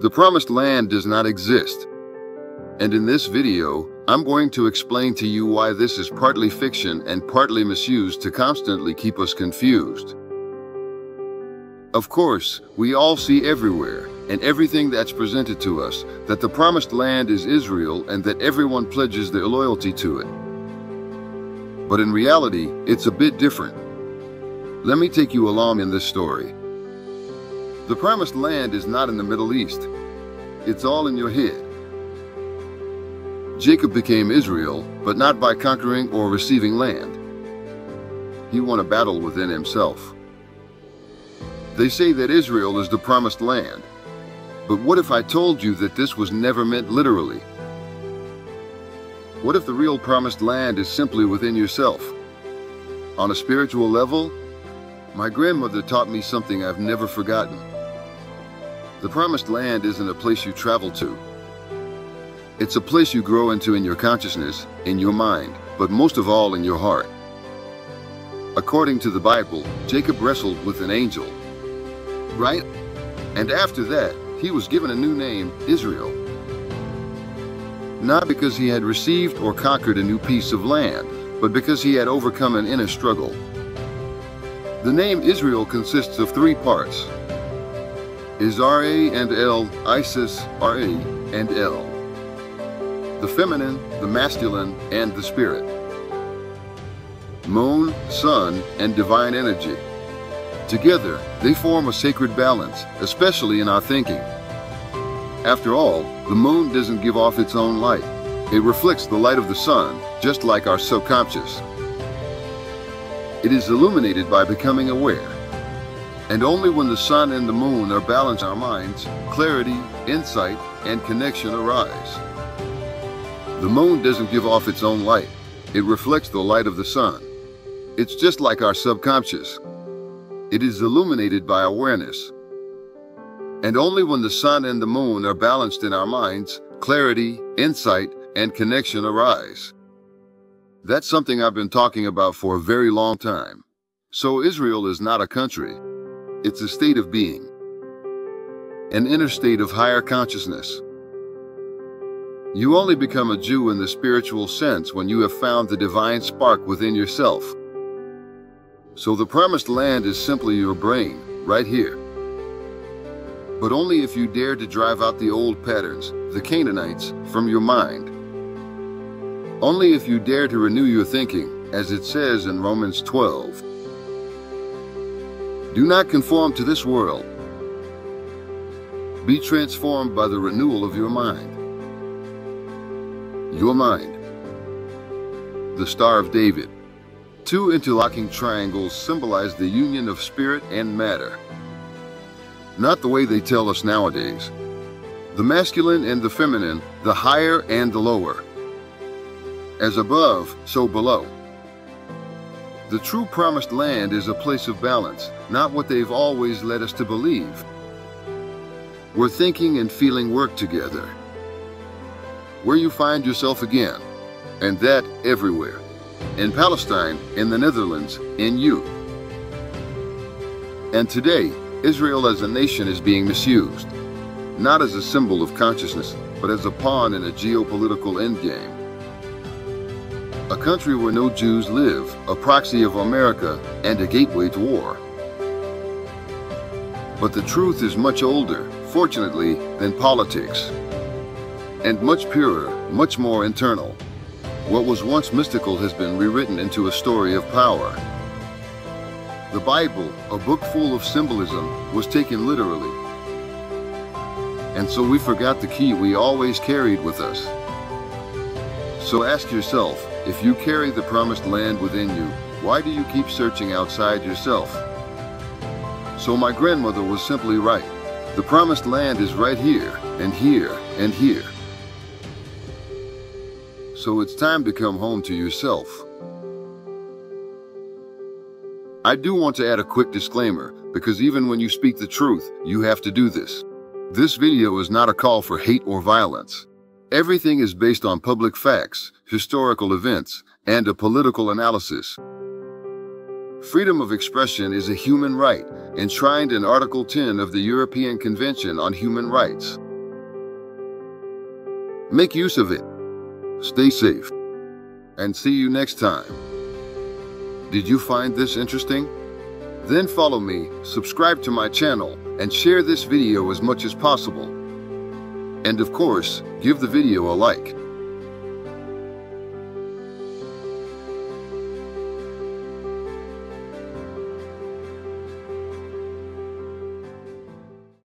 The promised land does not exist. And in this video, I'm going to explain to you why this is partly fiction and partly misused to constantly keep us confused. Of course, we all see everywhere, and everything that's presented to us, that the promised land is Israel and that everyone pledges their loyalty to it. But in reality, it's a bit different. Let me take you along in this story. The promised land is not in the Middle East. It's all in your head. Jacob became Israel, but not by conquering or receiving land. He won a battle within himself. They say that Israel is the promised land. But what if I told you that this was never meant literally? What if the real promised land is simply within yourself? On a spiritual level, my grandmother taught me something I've never forgotten. The promised land isn't a place you travel to. It's a place you grow into in your consciousness, in your mind, but most of all in your heart. According to the Bible, Jacob wrestled with an angel, right? And after that, he was given a new name, Israel. Not because he had received or conquered a new piece of land, but because he had overcome an inner struggle. The name Israel consists of three parts. Is R-A and L, Isis, R-A and L. The feminine, the masculine, and the spirit. Moon, sun, and divine energy. Together, they form a sacred balance, especially in our thinking. After all, the moon doesn't give off its own light. It reflects the light of the sun, just like our subconscious. It is illuminated by becoming aware. And only when the sun and the moon are balanced, our minds, clarity, insight, and connection arise. The moon doesn't give off its own light. It reflects the light of the sun. It's just like our subconscious. It is illuminated by awareness. And only when the sun and the moon are balanced in our minds, clarity, insight, and connection arise. That's something I've been talking about for a very long time. So Israel is not a country. It's a state of being. An inner state of higher consciousness. You only become a Jew in the spiritual sense when you have found the divine spark within yourself. So the promised land is simply your brain, right here. But only if you dare to drive out the old patterns, the Canaanites, from your mind. Only if you dare to renew your thinking, as it says in Romans 12. Do not conform to this world. Be transformed by the renewal of your mind. Your mind. The Star of David. Two interlocking triangles symbolize the union of spirit and matter. Not the way they tell us nowadays. The masculine and the feminine, the higher and the lower. As above, so below. The true promised land is a place of balance, not what they've always led us to believe. Where thinking and feeling work together. Where you find yourself again, and that everywhere. In Palestine, in the Netherlands, in you. And today, Israel as a nation is being misused, not as a symbol of consciousness, but as a pawn in a geopolitical endgame. A country where no Jews live, a proxy of America, and a gateway to war. But the truth is much older, fortunately, than politics. And much purer, much more internal. What was once mystical has been rewritten into a story of power. The Bible, a book full of symbolism, was taken literally. And so we forgot the key we always carried with us. So ask yourself, if you carry the promised land within you, why do you keep searching outside yourself? So my grandmother was simply right. The promised land is right here, and here, and here. So it's time to come home to yourself. I do want to add a quick disclaimer, because even when you speak the truth, you have to do this. This video is not a call for hate or violence. Everything is based on public facts, historical events, and a political analysis. Freedom of expression is a human right, enshrined in Article 10 of the European Convention on Human Rights. Make use of it. Stay safe. And see you next time. Did you find this interesting? Then follow me, subscribe to my channel, and share this video as much as possible. And of course, give the video a like.